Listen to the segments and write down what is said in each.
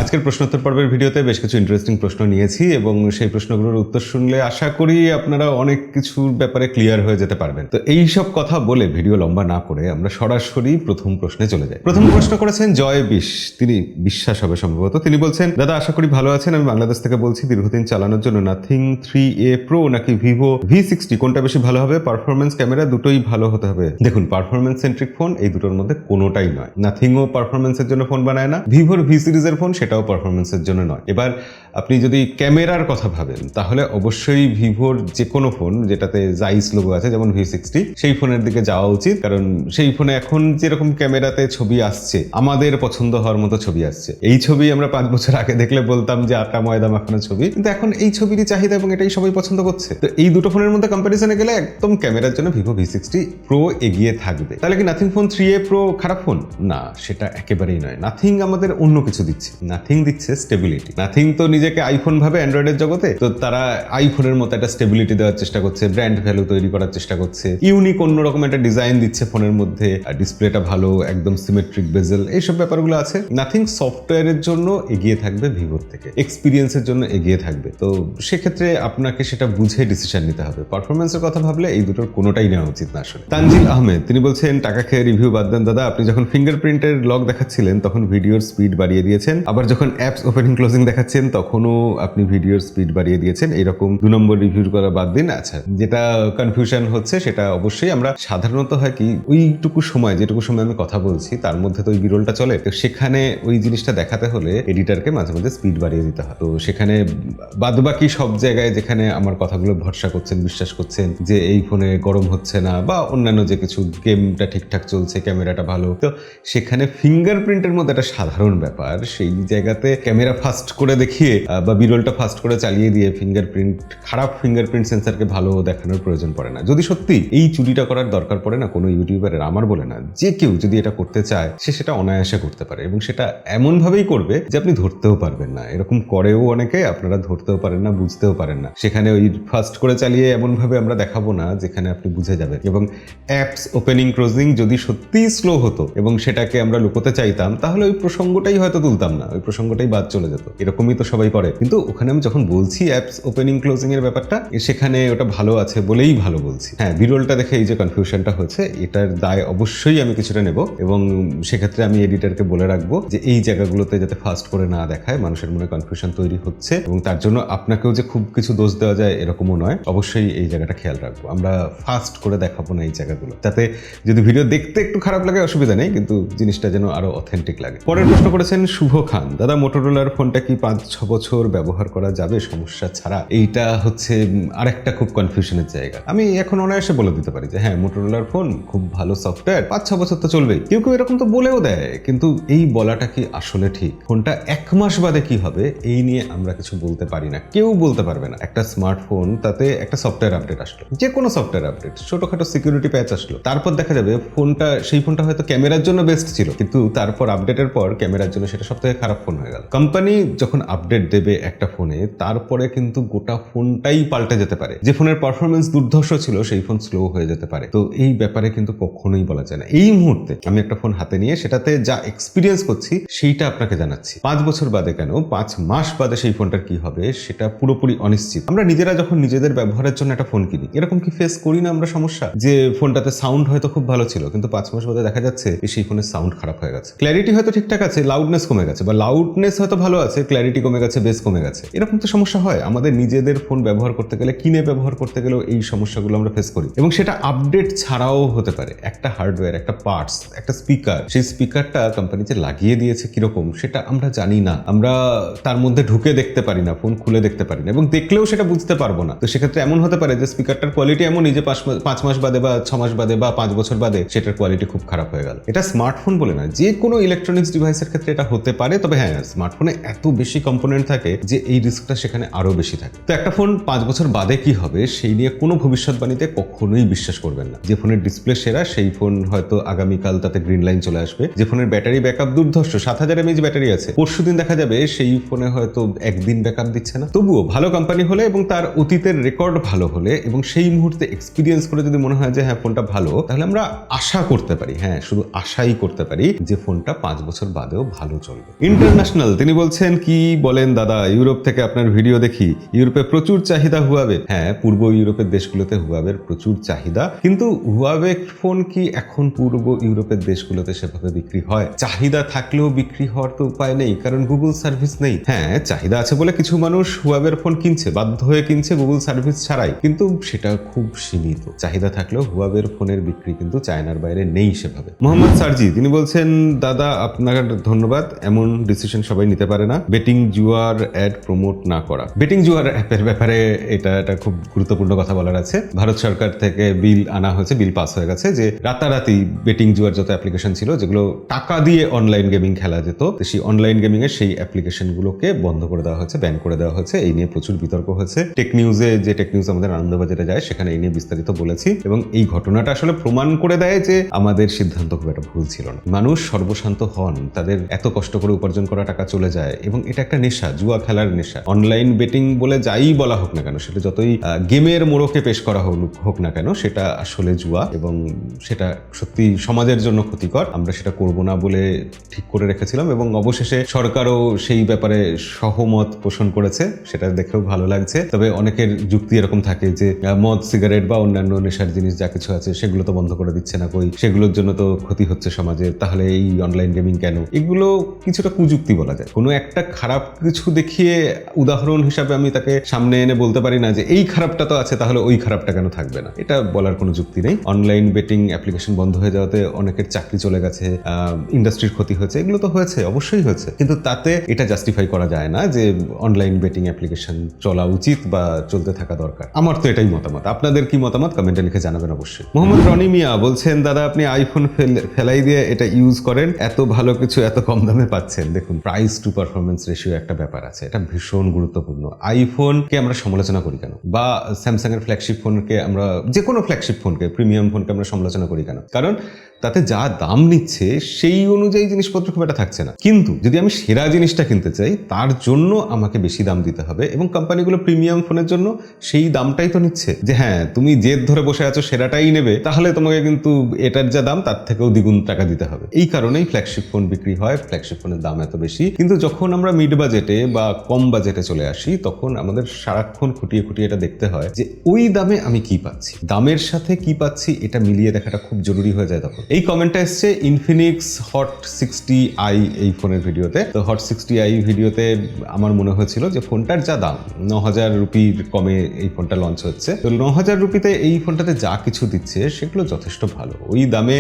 আজকের প্রশ্নোত্তর পর্বের ভিডিওতে বেশ কিছু ইন্টারেস্টিং প্রশ্ন নিয়েছি এবং সেই প্রশ্নগুলোর উত্তর শুনলে আশা করি আপনারা অনেক কিছুর ব্যাপারে ক্লিয়ার হয়ে যেতে পারবেন। তো এই সব কথা বলে ভিডিও লম্বা না করে আমরা সরাসরি প্রথম প্রশ্নে চলে যাই। প্রথম প্রশ্ন করেছেন জয় বিশ, তিনি বিশ্বাস হবে সম্ভবত। তিনি বলছেন, দাদা আশা করি ভালো আছেন, আমি বাংলাদেশ থেকে বলছি। দীর্ঘদিন চালানোর জন্য নাথিং 3A Pro নাকি ভিভো V60 কোনটা বেশি ভালো হবে? পারফরমেন্স ক্যামেরা দুটোই ভালো হতে হবে। দেখুন, পারফরমেন্স সেন্ট্রিক ফোন এই দুটোর মধ্যে কোনোটাই নয়। নাথিংও পারফরমেন্সের জন্য ফোন বানায় না, ভিভোর V সিরিজের ফোন সেটাও পারফরমেন্সের জন্য নয়। এবার আপনি যদি ক্যামেরার কথা ভাবেন তাহলে অবশ্যই ভিভোর যে কোনো ফোন যেটাতে জাইস লোগো আছে, যেমন V60, সেই ফোনের দিকে যাওয়া উচিত। কারণ সেই ফোনে এখন যেরকম ক্যামেরাতে ছবি আসছে, আমাদের পছন্দ হওয়ার মতো ছবি আসছে। এই ছবি আমরা 5 বছর আগে দেখলে বলতাম যে আটা ময়দা মাখানো ছবি, কিন্তু এখন এই ছবিরই চাহিদা এবং এটাই সবাই পছন্দ করছে। তো এই দুটো ফোনের মধ্যে কম্পারিজনে গেলে একদম ক্যামেরার জন্য ভিভো V60 Pro এগিয়ে থাকবে। তাহলে কি নাথিং ফোন 3A Pro খারাপ ফোন? না, সেটা একেবারেই নয়। নাথিং আমাদের অন্য কিছু দিচ্ছে। নাথিং দিচ্ছে স্টেবিলিটি। নাথিং তো নিজেকে আইফোন ভাবে অ্যান্ড্রয়েডের জগতে, তো তারা আইফোনের মতো একটা স্টেবিলিটি দেওয়ার চেষ্টা করছে, ব্র্যান্ড ভ্যালু তৈরি করার চেষ্টা করছে, ইউনিক অন্যরকম একটা ডিজাইন দিচ্ছে ফোনের মধ্যে, ডিসপ্লেটা ভালো, একদম সিমেট্রিক বেজেল, এইসব ব্যাপারগুলো আছে। নাথিং সফটওয়্যারের জন্য এগিয়ে থাকবে ভিভোর থেকে, এক্সপিরিয়েন্সের জন্য এগিয়ে থাকবে। তো সেক্ষেত্রে আপনাকে সেটা বুঝে ডিসিশন নিতে হবে। পারফরমেন্সের কথা ভাবলে এই দুটোর কোনোটাই নেওয়া উচিত না আসলে। তানজিল আহমেদ, তিনি বলছেন, টাকা খেয়ে রিভিউ বাদ দেন দাদা, আপনি যখন ফিঙ্গারপ্রিন্টের লক দেখাচ্ছিলেন তখন ভিডিওর স্পিড বাড়িয়ে দিয়েছেন, আবার যখন অ্যাপস ওপেনিং ক্লোজিং দেখাচ্ছেন তখনও আপনি ভিডিওর স্পিড বাড়িয়ে দিয়েছেন। এরকম 2 নম্বর রিভিউ করা বাদ দিন। আচ্ছা, যেটা কনফিউশন হচ্ছে সেটা অবশ্যই আমরা সাধারণত হয় কি, ওইটুকু সময় যেটুকু সময় আমি কথা বলছি তার মধ্যে তো ওই বিরলটা চলে, তো সেখানে ওই জিনিসটা দেখাতে হলে এডিটারকে মাঝে মাঝে স্পিড বাড়িয়ে দিতে হয়। তো সেখানে বাদবাকি সব জায়গায় যেখানে আমার কথাগুলো ভরসা করছেন, বিশ্বাস করছেন যে এই ফোনে গরম হচ্ছে না বা অন্যান্য যে কিছু, গেমটা ঠিকঠাক চলছে, ক্যামেরাটা ভালো, তো সেখানে ফিঙ্গারপ্রিন্টের মধ্যে একটা সাধারণ ব্যাপার, সেই জায়গাতে ক্যামেরা ফাস্ট করে দেখিয়ে বা বিরলটা ফাস্ট করে চালিয়ে দিয়ে খারাপ ফিঙ্গারপ্রিন্ট সেন্সারকে ভালো দেখানোর প্রয়োজন পড়ে না। যদি সত্যি এই চুরিটা করার দরকার পড়ে না কোনো ইউটিউবারের, আমার বলে না, যে কেউ যদি এটা করতে চায় সে সেটা অনায়াসে করতে পারে এবং সেটা এমন ভাবেই করবে যে আপনি ধরতেও পারবেন না। এরকম করেও অনেকে, আপনারা ধরতেও পারেন না, বুঝতেও পারেন না। সেখানে ওই ফাস্ট করে চালিয়ে এমন ভাবে আমরা দেখাবো না যেখানে আপনি বুঝে যাবেন। এবং অ্যাপস ওপেনিং ক্লোজিং যদি সত্যিই স্লো হতো এবং সেটাকে আমরা লুকোতে চাইতাম, তাহলে ওই প্রসঙ্গটাই হয়তো তুলতাম না, ওই প্রসঙ্গটাই বাদ চলে যেত। এরকমই তো সবাই করে। কিন্তু ওখানে আমি যখন বলছি অ্যাপস ওপেনিং ক্লোজিং এর ব্যাপারটা, সেখানে ওটা ভালো আছে বলেই ভালো বলছি। হ্যাঁ, বিরলটা দেখে এই যে কনফিউশনটা হচ্ছে, এটার দায় অবশ্যই আমি কিছুটা নেব এবং সেক্ষেত্রে আমি এডিটরকে বলে রাখবো যে এই জায়গাগুলোতে যাতে ফাস্ট করে না দেখায়, মানুষের মনে কনফিউশন তৈরি হচ্ছে এবং তার জন্য আপনাকেও যে খুব কিছু দোষ দেওয়া যায় এরকমও নয়। অবশ্যই এই জায়গাটা খেয়াল রাখবো, আমরা ফাস্ট করে দেখাবো না এই জায়গাগুলো, যাতে যদি ভিডিও দেখতে একটু খারাপ লাগে অসুবিধা নেই, কিন্তু জিনিসটা যেন আরো অথেন্টিক লাগে। পরের প্রশ্ন করেছেন শুভ খান, দাদা মোটোরোলার ফোনটা কি 5-6 বছর ব্যবহার করা যাবে সমস্যা ছাড়া? এইটা হচ্ছে আরেকটা খুব কনফিউশনের জায়গা। আমি এখন অনায়াসে বলে দিতে পারি যে হ্যাঁ, মোটোরোলার ফোন খুব ভালো সফটওয়্যার, 5-6 বছর তো চলবেই। কেউ কেউ এরকম তো বলেও দেয়, কিন্তু এই বলাটা কি আসলে ঠিক? ফোনটা 1 মাস বাদে কি হবে এই নিয়ে আমরা কিছু বলতে পারি না, কেউ বলতে পারবে না। একটা স্মার্টফোন, তাতে একটা সফটওয়্যার আপডেট আসলো, যে কোনো সফটওয়্যার আপডেট, ছোটখাটো সিকিউরিটি প্যাচ আসলো, তারপর দেখা যাবে সেই ফোনটা হয়তো ক্যামেরার জন্য বেস্ট ছিল, কিন্তু তারপর আপডেটের পর ক্যামেরার জন্য সেটা সবথেকে খারাপ ফোন হয়ে গেল। কোম্পানি যখন আপডেট দেবে একটা ফোনে, তারপরে কিন্তু গোটা ফোনটাই পাল্টে যেতে পারে। যে ফোনের পারফরমেন্স দুর্ধর্ষ ছিল সেই ফোন স্লো হয়ে যেতে পারে। তো এই ব্যাপারে কিন্তু কখনোই বলা যায় না। এই মুহূর্তে আমি একটা ফোন হাতে নিয়ে সেটাতে যা এক্সপিরিয়েন্স করছি সেইটা আপনাকে জানাচ্ছি। 5 বছর বাদে কেন, 5 মাস বাদে সেই ফোনটার কি হবে সেটা পুরোপুরি অনিশ্চিত। আমরা নিজেরা যখন নিজেদের ব্যবহারের জন্য একটা ফোন কিনি, এরকম কি ফেস করি না আমরা সমস্যা, যে ফোনটাতে সাউন্ড হয়তো খুব ভালো ছিল কিন্তু 5 মাস বাদে দেখা যাচ্ছে সেই ফোনের সাউন্ড খারাপ হয়ে গেছে, ক্ল্যারিটি হয়তো ঠিকঠাক আছে, লাউডনেস কমে গেছে, বা লাউডনেস হয়তো ভালো আছে, ক্ল্যারিটি কমে গেছে, বেস কমে গেছে। এরকম তো সমস্যা হয়। আমাদের নিজেদের ফোন ব্যবহার করতে গেলে, কিনে ব্যবহার করতে গেলেও এই সমস্যাগুলো আমরা ফেস করি এবং সেটা আপডেট ছাড়াও হতে পারে। একটা হার্ডওয়্যার, একটা পার্টস, একটা স্পিকার, সেই স্পিকারটা কোম্পানি যে লাগিয়ে দিয়েছে কিরকম সেটা আমরা জানি না, আমরা তার মধ্যে ঢুকে দেখতে পারি না, ফোন খুলে দেখতে পারি না এবং দেখলেও সেটা বুঝতে পারবো না। তো সেক্ষেত্রে এমন হতে পারে যে স্পিকারটার কোয়ালিটি এমনই যে 5 মাস বাদে বা 6 মাস বাদে বা 5 বছর বাদে সেটার কোয়ালিটি খুব খারাপ হয়ে গেল। এটা স্মার্টফোন বলে না, যে কোনো ইলেকট্রনিক্স ডিভাইসের ক্ষেত্রে এটা হতে পারে। তবে হ্যাঁ, স্মার্টফোনে এত বেশি কম্পোনেন্টস কোম্পানি থাকে যে এই রিস্কটা সেখানে আরো বেশি থাকে। তো একটা ফোন 5 বছর বাদে কি হবে সেই নিয়ে কোনো ভবিষ্যৎবাণীতে কখনোই বিশ্বাস করবেন না। যে ফোনের ডিসপ্লে সেরা সেই ফোন হয়তো আগামীকাল তাতে গ্রিন লাইন চলে আসবে। যে ফোনের ব্যাটারি ব্যাকআপ দুর্ধর্ষ 7000 mAh ব্যাটারি আছে, পরশুদিন দেখা যাবে সেই ফোনে হয়তো একদিন ব্যাকআপ দিচ্ছে না। তবুও ভালো কোম্পানি হলে এবং তার অতীতের রেকর্ড ভালো হলে এবং সেই মুহূর্তে এক্সপিরিয়েন্স করে যদি মনে হয় যে হ্যাঁ ফোনটা ভালো, তাহলে আমরা আশা করতে পারি, হ্যাঁ শুধু আশাই করতে পারি যে ফোনটা 5 বছর বাদেও ভালো চলবে। ইন্টারন্যাশনাল তিনি বলছেন, কি বলেন দাদা, ইউরোপ থেকে আপনার ভিডিও দেখি, ইউরোপে প্রচুর চাহিদা হুয়াবে। হ্যাঁ, পূর্ব ইউরোপের দেশগুলোতে হুয়াবের প্রচুর চাহিদা, কিন্তু হুয়াবে ফোন কি এখন পূর্ব ইউরোপের দেশগুলোতে সেভাবে বিক্রি হয়? চাহিদা থাকলেও বিক্রি হওয়ার তো উপায় নেই, কারণ গুগল সার্ভিস নেই। হ্যাঁ, চাহিদা আছে বলে কিছু মানুষ হুয়াবের ফোন কিনছে, বাধ্য হয়ে কিনছে গুগল সার্ভিস ছাড়াই, কিন্তু সেটা খুব সীমিত। চাহিদা থাকলেও হুয়াবের ফোনের বিক্রি কিন্তু চায়নার বাইরে নেই সেভাবে। মোহাম্মদ সারজি তিনি বলছেন, দাদা আপনার ধন্যবাদ, এমন ডিসিশন সবাই নিতে পারে না, বেটিং জুয়ার অ্যাড প্রমোট না করা। বেটিং জুয়ার অ্যাপের ব্যাপারে এটা খুব গুরুত্বপূর্ণ কথা বলার আছে। ভারত সরকার থেকে বিল আনা হয়েছে, বিল পাস হয়ে গেছে যে রাতারাতি বেটিং জুয়ার যত অ্যাপ্লিকেশন ছিল যেগুলো টাকা দিয়ে অনলাইন গেমিং খেলা যেত, সেই অনলাইন গেমিং এর সেই অ্যাপ্লিকেশন গুলোকে বন্ধ করে দেওয়া হয়েছে, ব্যান করে দেওয়া হয়েছে। এই নিয়ে প্রচুর বিতর্ক হয়েছে। টেক নিউজে, যে টেক নিউজ আমাদের আনন্দবাজারে যায়, সেখানে এই নিয়ে বিস্তারিত বলেছি এবং এই ঘটনাটা আসলে প্রমাণ করে দেয় যে আমাদের সিদ্ধান্ত খুব একটা ভুল ছিল না। মানুষ সর্বশান্ত হন, তাদের এত কষ্ট করে উপার্জন করা টাকা চলে যায় এবং এটা একটা নেশা, জুয়া খেলার নেশা। অনলাইন বেটিং বলে যাই বলা হোক না কেন, সেটা যতই গেমের মোড়কে পেশ করা হোক না কেন, সেটা আসলে জুয়া এবং সেটা সত্যি সমাজের জন্য ক্ষতিকর। আমরা সেটা করব না বলে ঠিক করে রেখেছিলাম এবং অবশেষে সরকারও সেই ব্যাপারে সহমত পোষণ করেছে, সেটা দেখেও ভালো লাগছে। তবে অনেকের যুক্তি এরকম থাকে যে মদ, সিগারেট বা অন্যান্য নেশার জিনিস যা কিছু আছে সেগুলো তো বন্ধ করে দিচ্ছে না কই, সেগুলোর জন্য তো ক্ষতি হচ্ছে সমাজে, তাহলে এই অনলাইন গেমিং কেন? এগুলো কিছুটা কুযুক্তি বলা যায়। কোনো একটা খারাপ কিছু দেখিয়ে উদাহরণ হিসাবে আমি তাকে সামনে এনে বলতে পারি না যে এই খারাপটা তো আছে, তাহলে ওই খারাপটা কেন থাকবে না। এটা বলার কোনো যুক্তি নেই। অনলাইন বেটিং অ্যাপ্লিকেশন বন্ধ হয়ে যাওয়াতে অনেকের চাকরি চলে গেছে, ইন্ডাস্ট্রির ক্ষতি হয়েছে, এগুলো তো হয়েছে, অবশ্যই হয়েছে, কিন্তু তাতে এটা জাস্টিফাই করা যায় না যে অনলাইন বেটিং অ্যাপ্লিকেশন চলা উচিত বা চলতে থাকা দরকার। আমার তো এটাই মতামত। আপনাদের কি মতামত কমেন্টে লিখে জানাবেন অবশ্যই। মোহাম্মদ রনি মিয়া বলছেন, দাদা আপনি আইফোন ফেলাই দিয়ে এটা ইউজ করেন, এত ভালো কিছু এত কম দামে পাচ্ছেন। দেখুন, প্রাইস টু পারফরমেন্স রেশিও একটা ব্যাপার আছে, এটা ভীষণ গুরুত্বপূর্ণ। আইফোনকে আমরা সমালোচনা করি কেন, বা স্যামসাং এর ফ্ল্যাগশিপ ফোনকে আমরা, যে কোনো ফ্ল্যাগশিপ ফোনকে, প্রিমিয়াম ফোনকে আমরা সমালোচনা করি কেন? কারণ তাতে যা দাম নিচ্ছে সেই অনুযায়ী জিনিসপত্র খুব একটা থাকছে না। কিন্তু যদি আমি সেরা জিনিসটা কিনতে চাই, তার জন্য আমাকে বেশি দাম দিতে হবে এবং কোম্পানিগুলো প্রিমিয়াম ফোনের জন্য সেই দামটাই তো নিচ্ছে। যে হ্যাঁ, তুমি জেদ ধরে বসে আছো সেরাটাই নেবে, তাহলে তোমাকে কিন্তু এটার যা দাম তার থেকেও দ্বিগুণ টাকা দিতে হবে। এই কারণেই ফ্ল্যাগশিপ ফোন বিক্রি হয়, ফ্ল্যাগশিপ ফোনের দাম এত বেশি। কিন্তু যখন আমরা মিড বাজেটে বা কম বাজেটে চলে আসি, তখন আমাদের সারাক্ষণ খুঁটিয়ে খুঁটিয়ে এটা দেখতে হয় যে ওই দামে আমি কি পাচ্ছি, দামের সাথে কি পাচ্ছি এটা মিলিয়ে দেখাটা খুব জরুরি হয়ে যায় তখন। এই কমেন্টটা এসছে ইনফিনিক্স হট 60i এই ফোনের ভিডিওতে। তো হট 60i ভিডিওতে আমার মনে হয়েছিল যে ফোনটার যা দাম, 9000 রুপির কমে এই ফোনটা লঞ্চ হচ্ছে, তো 9000 রুপিতে এই ফোনটাতে যা কিছু দিচ্ছে সেগুলো যথেষ্ট ভালো। ওই দামে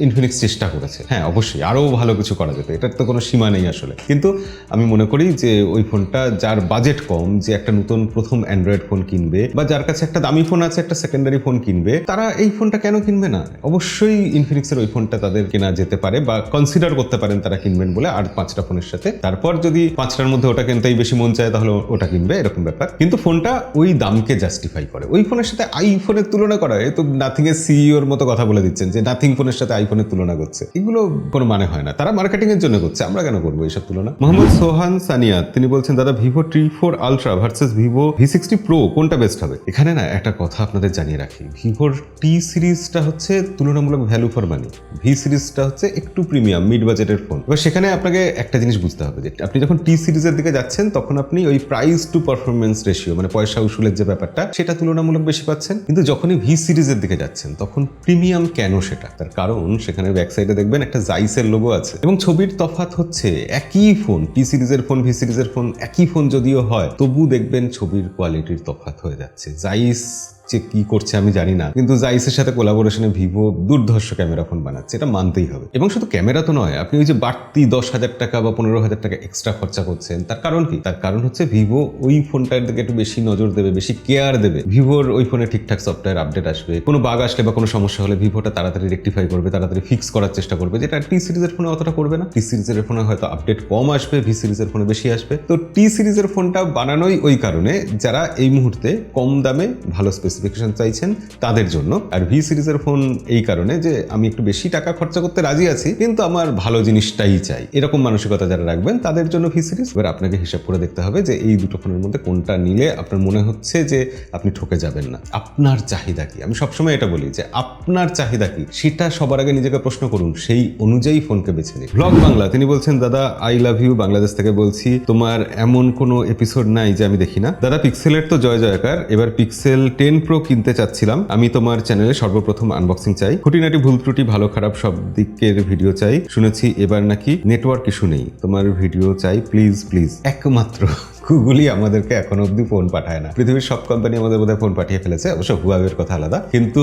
ইনফিনিক্স চেষ্টা করেছে, হ্যাঁ অবশ্যই আরও ভালো কিছু করা যেত, এটার তো কোনো সীমা নেই আসলে। কিন্তু আমি মনে করি যে ওই ফোনটা, যার বাজেট কম, যে একটা নতুন প্রথম অ্যান্ড্রয়েড ফোন কিনবে বা যার কাছে একটা দামি ফোন আছে, একটা সেকেন্ডারি ফোন কিনবে, তারা এই ফোনটা কেন কিনবে না? অবশ্যই ইনফিনিক্সের ওই ফোনটা তাদের কেনা যেতে পারে বা কনসিডার করতে পারেন তারা কিনবেন বলে, আর 5টা ফোনের সাথে। তারপর যদি 5টার মধ্যে ওটা কিনতেই বেশি মন চায় তাহলে ওটা কিনবে, এরকম ব্যাপার। কিন্তু ফোনটা ওই দামকে জাস্টিফাই করে। ওই ফোনের সাথে আইফোনের তুলনা করা, এ তো নাথিং এর সিইওর মতো কথা বলে দিচ্ছেন যে নাথিং ফোনের সাথে আইফোনের তুলনা করছে, এগুলো কোনো মানে হয় না। তারা মার্কেটিং এর জন্য করছে, আমরা কেন করবো এইসব তুলনা? মোহাম্মদ সোহান সানিয়া তিনি বলছেন, দাদা Vivo T4 ultra versus Vivo V60 pro কোনটা বেস্ট হবে? এখানে না একটা কথা আপনাদের জানিয়ে রাখি, ভিভোর টি সিরিজটা হচ্ছে তুলনামূলক ভ্যালু ফর মানি, ভি সিরিজটা হচ্ছে একটু প্রিমিয়াম মিড বাজেটের ফোন। এবার সেখানে আপনাকে একটা জিনিস বুঝতে হবে যে আপনি যখন টি সিরিজের দিকে যাচ্ছেন তখন আপনি ওই প্রাইস টু পারফরমেন্স রেশিও, মানে পয়সা উসুলের যে ব্যাপারটা, সেটা তুলনামূলক বেশি পাচ্ছেন। কিন্তু যখনই ভি সিরিজের দিকে যাচ্ছেন তখন প্রিমিয়াম কেন সেটা? তার কারণ সেখানে ব্যাক সাইডে দেখবেন একটা জাইসের লোগো আছে এবং ছবির তফাৎ হচ্ছে একই ফোন, টি সিরিজের ফোন ভি সিরিজের ফোন একই ফোন যদিও হয়, তবু দেখবেন ছবির কোয়ালিটির তফাৎ হয়ে যাচ্ছে। জাইস যে কি করছে আমি জানি না, কিন্তু জাইসের সাথে কোলাবোরেশনে ভিভো দুর্ধর্ষ ক্যামেরা ফোন বানাচ্ছে, এটা মানতেই হবে। এবং শুধু ক্যামেরা তো নয়, আপনি ওই যে বাড়তি 10,000 টাকা বা 15,000 টাকা এক্সট্রা খরচা করছেন, তার কারণ কি? তার কারণ হচ্ছে ভিভো ওই ফোনটার দিকে একটু বেশি নজর দেবে, বেশি কেয়ার দেবে। ভিভোর ওই ফোনে ঠিকঠাক সফটওয়্যার আপডেট আসবে, কোনো বাগ আসলে বা কোনো সমস্যা হলে ভিভোটা তাড়াতাড়ি রেকটিফাই করবে, তাড়াতাড়ি ফিক্স করার চেষ্টা করবে, যেটা টি সিরিজের ফোনে অতটা করবে না। টি সিরিজের ফোনে হয়তো আপডেট কম আসবে, ভি সিরিজের ফোনে বেশি আসবে। তো টি সিরিজের ফোনটা বানানোই ওই কারণে যারা এই মুহূর্তে কম দামে ভালো স্পেসিফিকেশন চাইছেন তাদের জন্য, আর ভি সিরিজের ফোন এই কারণে যে আমি একটু বেশি টাকা খরচা করতে রাজি আছি কিন্তু আমার ভালো জিনিসটাই চাই, এরকম মানসিকতা যারা রাখবেন তাদের জন্য ভি সিরিজ। এবার আপনাকে হিসাব করে দেখতে হবে যে এই দুটো ফোনের মধ্যে কোনটা নিলে আপনার মনে হচ্ছে যে আপনি ঠকে যাবেন না। আপনার চাহিদা কি? আমি সবসময় এটা বলি যে আপনার চাহিদা কি সেটা সবার আগে নিজেকে প্রশ্ন করুন, সেই অনুযায়ী ফোনকে বেছে নিন। ব্লগ বাংলা তিনি বলছেন, দাদা আই লাভ ইউ, বাংলাদেশ থেকে বলছি, তোমার এমন কোনো এপিসোড নাই যে আমি দেখি না। দাদা পিক্সেলের তো জয় জয়কার, এবার পিক্সেল 10 প্রো কিনতে চাচ্ছিলাম। আমি তোমার চ্যানেলে সর্বপ্রথম আনবক্সিং চাই, খুঁটিনাটি ভুল ত্রুটি ভালো খারাপ সব দিকের ভিডিও চাই। শুনেছি এবার নাকি নেটওয়ার্ক ইস্যু নেই, তোমার ভিডিও চাই প্লিজ প্লিজ। একমাত্র গুগলই আমাদেরকে এখনো অব্দি ফোন পাঠায় না। পৃথিবীর সব কোম্পানি আমাদের বোধহয় ফোন পাঠিয়ে ফেলেছে, অবশ্য হুয়াওয়ের কথা আলাদা, কিন্তু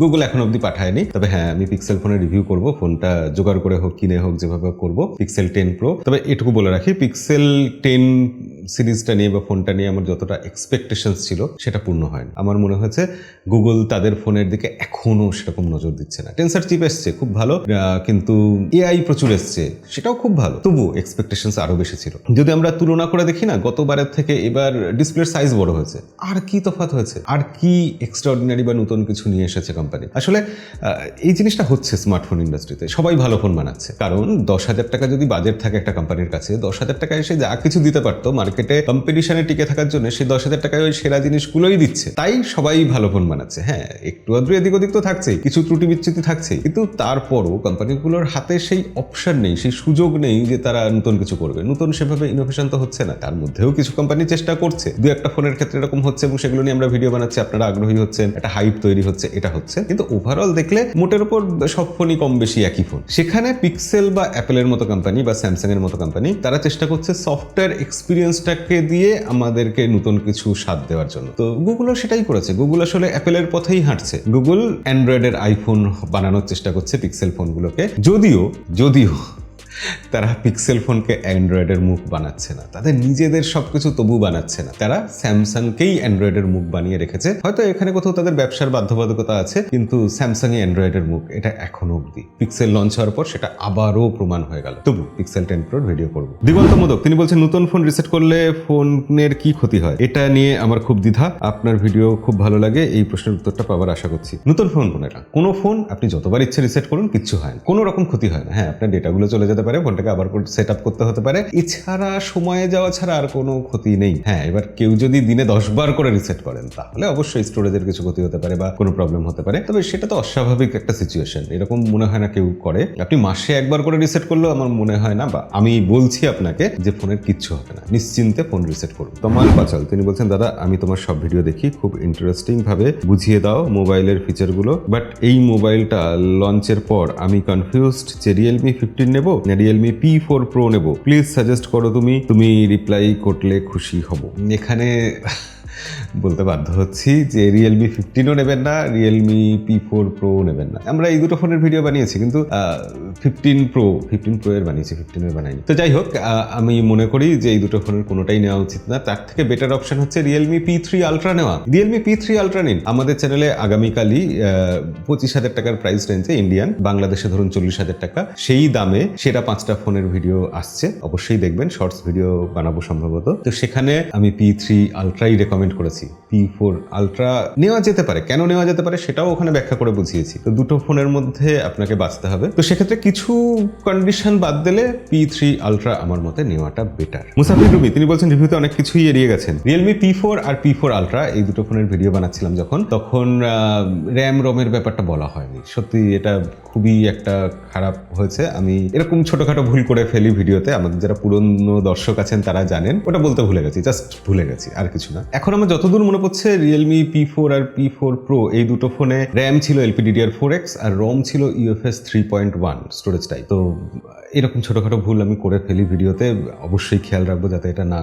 গুগল এখনো অব্দি পাঠায়নি। তবে হ্যাঁ, আমি পিক্সেল ফোনের রিভিউ করব, ফোনটা জোগাড় করে হোক কিনে হোক যেভাবে করব, পিক্সেল 10 প্রো। তবে এটুকু বলে রাখি, পিক্সেল 10 সিরিজটা নিয়ে বা ফোনটা নিয়ে আমার যতটা এক্সপেকটেশনস ছিল সেটা পূর্ণ হয়নি। আমার মনে হয়েছে গুগল তাদের ফোনের দিকে এখনো সেরকম নজর দিচ্ছে না। টেনসার চিপ এসছে খুব ভালো, কিন্তু এআই প্রচুর এসছে সেটাও খুব ভালো, তবু এক্সপেকটেশনস আরো বেশি ছিল। যদি আমরা তুলনা করে দেখি না, গতবারের থেকে এবার ডিসপ্লের সাইজ বড় হয়েছে, আর কি তফাৎ হয়েছে, আর কি এক্সট্রাঅর্ডিনারি বা নতুন কিছু নিয়ে এসেছে কোম্পানি। আসলে এই জিনিসটা হচ্ছে স্মার্টফোন ইন্ডাস্ট্রিতে, সবাই ভালো ফোন বানাচ্ছে, কারণ 10,000 টাকা যদি বাজেট থাকে একটা কোম্পানির কাছে, 10,000 টাকায় সে যা কিছু দিতে পারতো মার্কেটে কম্পিটিশনে টিকে থাকার জন্য, সেই 10,000 টাকায় ওই সেরা জিনিসগুলোই দিচ্ছে, তাই সবাই ভালো ফোন বানাচ্ছে। হ্যাঁ, একটু আদ্র এদিক ওদিক তো থাকছেই, কিছু ত্রুটি বিচ্যুতি থাকছেই, কিন্তু তারপরও কোম্পানিগুলোর হাতে সেই অপশন নেই, সেই সুযোগ নেই যে তারা নতুন কিছু করবে। নতুন সেভাবে ইনোভেশন তো হচ্ছে না, তার মধ্যেও কিছু কোম্পানি চেষ্টা করছে, দু একটা ফোনের ক্ষেত্রে এরকম হচ্ছে এবং সেগুলো নিয়ে আমরা ভিডিও বানাচ্ছি, আপনারা আগ্রহী হচ্ছেন, একটা হাইপ তৈরি হচ্ছে, এটা হচ্ছে। কিন্তু ওভারঅল দেখলে মোটের উপর সব ফোনই কম বেশি একই ফোন। সেখানে পিক্সেল বা অ্যাপেলের মতো কোম্পানি বা স্যামসাং এর মতো কোম্পানি তারা চেষ্টা করছে সফটওয়্যার এক্সপিরিয়েন্সটাকে দিয়ে আমাদেরকে নতুন কিছু স্বাদ দেওয়ার জন্য। তো গুগলও সেটাই করেছে, গুগল আসলে অ্যাপেলের পথেই হাঁটছে। গুগল অ্যান্ড্রয়েডের আইফোন বানানোর চেষ্টা করছে পিক্সেল ফোনগুলোকে, যদিও তারা পিক্সেল ফোনকে অ্যান্ড্রয়েডের মুখ বানাচ্ছে না, তাদের নিজেদের সবকিছু তবু বানাচ্ছে না, তারা স্যামসাংকেই অ্যান্ড্রয়েডের মুখ বানিয়ে রেখেছে। হয়তো এখানে কোথাও তাদের ব্যবসার বাধ্যবাধকতা আছে, কিন্তু স্যামসাংই অ্যান্ড্রয়েডের মুখ, এটা এখনো অব্দি। পিক্সেল লঞ্চ হওয়ার পর সেটা আবারও প্রমাণ হয়ে গেল। তবু পিক্সেল 10 প্রোর ভিডিও করবো। দিগন্ত মোদক তিনি বলছেন, নতুন ফোন রিসেট করলে ফোনের কি ক্ষতি হয়? এটা নিয়ে আমার খুব দ্বিধা, আপনার ভিডিও খুব ভালো লাগে, এই প্রশ্নের উত্তরটা পাওয়ার আশা করছি। নতুন ফোন কোনটা? কোনো ফোন আপনি যতবার ইচ্ছে রিসেট করুন, কিচ্ছু হয় না, কোনো রকম ক্ষতি হয় না। হ্যাঁ, আপনার ডেটাগুলো চলে যেতে পারে, ফোনটাকে আবার সেট আপ করতে হতে পারে, এছাড়া সময়ে যাওয়া ছাড়া আর কোনো ক্ষতি নেই। হ্যাঁ, এবার কেউ যদি দিনে 10 বার করে রিসেট করেন তাহলে অবশ্যই স্টোরেজের কিছু ক্ষতি হতে পারে বা কোনো প্রবলেম হতে পারে, তবে সেটা তো অস্বাভাবিক একটা সিচুয়েশন, এরকম মনে হয় না কেউ করে। আপনি মাসে একবার করে রিসেট করলেও আমার মনে হয় না, বা আমি বলছি আপনাকে যে ফোনের কিচ্ছু হবে না, নিশ্চিন্তে ফোন রিসেট করুন। তমাল পাচাল তিনি বলছেন, দাদা আমি তোমার সব ভিডিও দেখি, খুব ইন্টারেস্টিং ভাবে বুঝিয়ে দাও মোবাইলের ফিচারগুলো, বাট এই মোবাইলটা লঞ্চের পর আমি কনফিউজড যে রিয়েলমি 15 নেব না রিয়েলমি P4 প্রো নেব, প্লিজ সাজেস্ট করো, তুমি রিপ্লাই করলে খুশি হব। এখানে বলতে বাধ্য হচ্ছি যে রিয়েলমি 15ও নেবেন না, রিয়েলমি P4 প্রো নেবেন না। আমরা এই দুটো ফোনের ভিডিও বানিয়েছি, কিন্তু 15 প্রো এর বানিয়েছি, 15 এর বানাইনি। তো যাই হোক, আমি মনে করি যে এই দুটো ফোনের কোনোটাই নেওয়া উচিত না, তার থেকে বেটার অপশন হচ্ছে রিয়েলমি P3 আলট্রা নেওয়া। রিয়েলমি P3 আলট্রা নিন। আমাদের চ্যানেলে আগামীকালই 25,000 টাকার প্রাইস রেঞ্জে ইন্ডিয়ান, বাংলাদেশে ধরুন 40,000 টাকা, সেই দামে সেটা 5টা ফোনের ভিডিও আসছে, অবশ্যই দেখবেন, শর্টস ভিডিও বানাবো সম্ভবত। তো সেখানে আমি P3 আলট্রাই রেকমেন্ড করেছি। P4 আলট্রা নেওয়া যেতে পারে, কেন নেওয়া যেতে পারে সেটাও ওখানে ব্যাখ্যা করে বুঝিয়েছি। তো দুটো ফোনের মধ্যে আপনাকে বাঁচতে হবে, তো সেক্ষেত্রে কিছু কন্ডিশন বাদ দিলে P3 আলট্রা আমার মতে নেওয়াটা বেটার। মুসাফির রুমি তিনি বলছেন, রিভিউতে অনেক কিছুই এড়িয়ে গেছেন। রিয়েলমি P4 আর P4 আলট্রা এই দুটো ফোনের ভিডিও বানাচ্ছিলাম তখন র্যাম রমের ব্যাপারটা বলা হয়নি, সত্যি এটা খুবই একটা খারাপ হয়েছে। আমি এরকম ছোটখাটো ভুল করে ফেলি ভিডিওতে, আমাদের যারা পুরনো দর্শক আছেন তারা জানেন, ওটা বলতে ভুলে গেছি, জাস্ট ভুলে গেছি, আর কিছু না। এখন আমার যত যতদূর মনে পড়ছে রিয়েলমি P4 আর P4 Pro এই দুটো ফোনে র্যাম ছিল LPDDR4X আর রম ছিল UFS 3.1 স্টোরেজ টাইপ। তো এরকম ছোটখাটো ভুল আমি করে ফেলি ভিডিওতে, অবশ্যই খেয়াল রাখবো যাতে এটা না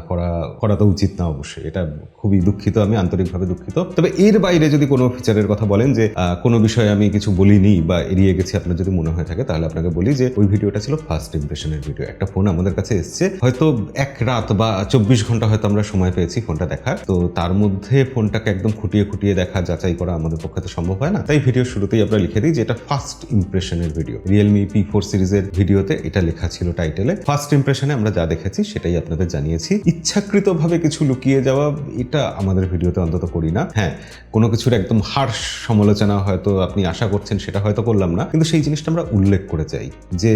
করা তো উচিত না, অবশ্যই এটা খুবই দুঃখিত, আমি আন্তরিকভাবে দুঃখিত। তবে এর বাইরে যদি কোনো ফিচারের কথা বলেন যে কোনো বিষয়ে আমি কিছু বলিনি বা এড়িয়ে গেছি আপনার যদি মনে হয়ে থাকে, তাহলে আপনাকে বলি যে ওই ভিডিওটা ছিল ফার্স্ট ইমপ্রেশনের ভিডিও। একটা ফোন আমাদের কাছে এসছে, হয়তো এক রাত বা 24 ঘন্টা হয়তো আমরা সময় পেয়েছি ফোনটা দেখার, তো তার মধ্যে ফোনটাকে একদম খুঁটিয়ে দেখা যাচাই করা আমাদের পক্ষে তো সম্ভব হয় না, তাই ভিডিও শুরুতেই আমরা লিখে দিই যে এটা ফার্স্ট ইমপ্রেশনের ভিডিও। রিয়েলমি P4 সিরিজের ভিডিওতে এটা লেখা ছিল টাইটেলে। ফার্স্ট ইমপ্রেশনে আমরা যা দেখেছি সেটাই আপনাদের জানিয়েছি। ইচ্ছাকৃতভাবে কিছু লুকিয়ে যাওয়া এটা আমাদের ভিডিওতে অন্তত করি না। হ্যাঁ, কোনো কিছুর একদম হার্শ সমালোচনা হয়তো আপনি আশা করছেন সেটা হয়তো করলাম না, কিন্তু সেই জিনিসটা আমরা উল্লেখ করে যাই যে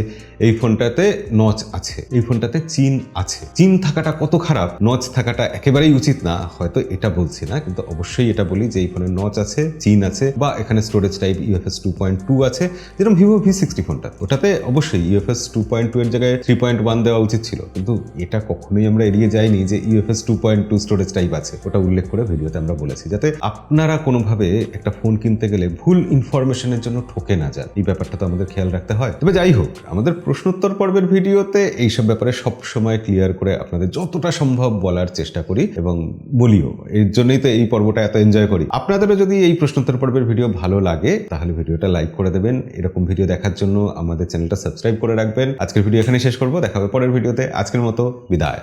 এই ফোনটাতে নচ আছে, এই ফোনটাতে চিন আছে। চিন থাকাটা কত খারাপ, নচ থাকাটা একেবারেই উচিত না, হয়তো এটা বলছি না, কিন্তু অবশ্যই এটা বলি যে এই ফোনের নচ আছে, চিন আছে, বা এখানে স্টোরেজ টাইপ UFS 2.2 আছে, যেরকম ভিভো V60 ফোনটা, ওটাতে অবশ্যই UFS 2.2 এর জায়গায় 3.1 দেওয়া উচিত ছিল, কিন্তু এটা কখনোই আমরা এড়িয়ে যাইনি যে UFS 2.2 স্টোরেজ টাইপ আছে, ওটা উল্লেখ করে ভিডিওতে আমরা বলেছি, যাতে আপনারা কোনোভাবে একটা ফোন কিনতে গেলে ভুল ইনফরমেশনের জন্য ঠকে না যান। এই ব্যাপারটা তো আমাদের খেয়াল রাখতে হয়। তবে যাই হোক, আমাদের প্রশ্নোত্তর পর্বের ভিডিওতে এইসব ব্যাপারে সবসময় ক্লিয়ার করে আপনাদের যতটা সম্ভব বলার চেষ্টা করি এবং বলিও, এর জন্যই তো এই পর্বটা এত এনজয় করি। আপনাদেরও যদি এই প্রশ্নোত্তর পর্বের ভিডিও ভালো লাগে তাহলে ভিডিওটা লাইক করে দেবেন, এরকম ভিডিও দেখার জন্য আমাদের চ্যানেলটা সাবস্ক্রাইব করে রাখবেন। আজকের ভিডিও এখানে শেষ করবো, দেখা হবে পরের ভিডিওতে। আজকের মতো বিদায়।